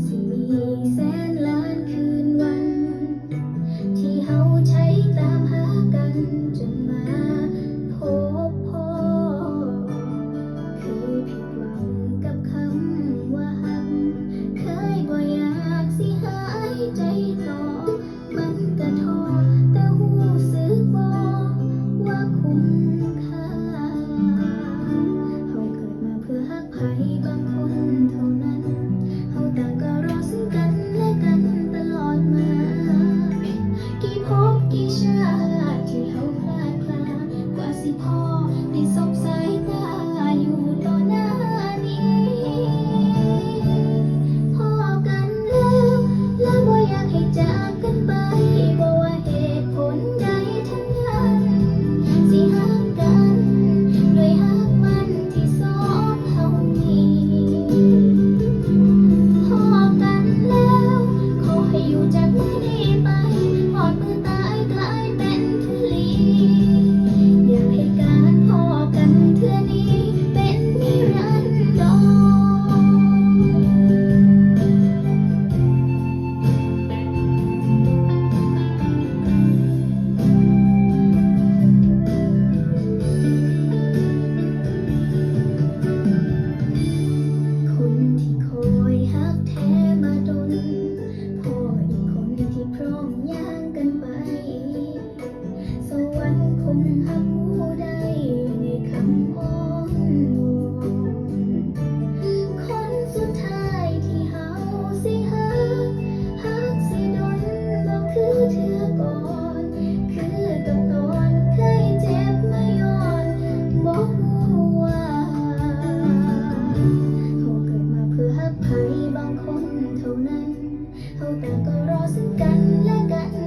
สิมีแสนล้านคืนวันที่เฮาใช้ตามหากันจนมาพบพ่อเคยผิดหวังกับคำว่าฮักเคยบ่อยากสิหายใจต่อมันก็ท้อแต่หูสึกบ่ว่าคุ้มค่าเฮาเกิดมาเพื่อฮักไผบางคนเท่านั้นเฮาต่างก็รอซึ่งกันและกันตลอดมากี่ภพกี่ชาติที่เฮาพลาดพลากว่าสิพอได้สบสายตาอยู่ต่อหน้านี้พอกันแล้วบ่อยากให้จากกันไปบ่ว่าเหตุผลใดทั้งนั้นสิฮักกันด้วยฮักมันที่สองเฮามีพอกันแล้วขอให้อยู่จากมือนี้ไปหอดมือตายกลายเป็นทุลีอยากให้การพอกันเทื่อนี้เป็นนิรันดคนที่คอยฮักแท้มาดนพ่ออีกคนที่พร้อมย่างกันไปสวรรค์คงฮักผู้ใดในคำอ้อนวอนคนสุดท้ายที่เฮาสิฮักสิดนบ่คือเทื่อก่อนคือกับตอนเคยเจ็บมาย้อนบ่ฮู้ว่าเฮาเกิดมาเพื่อฮักไผบางคนเท่านั้นเฮาต่างก็รอซึ่งกันและกัน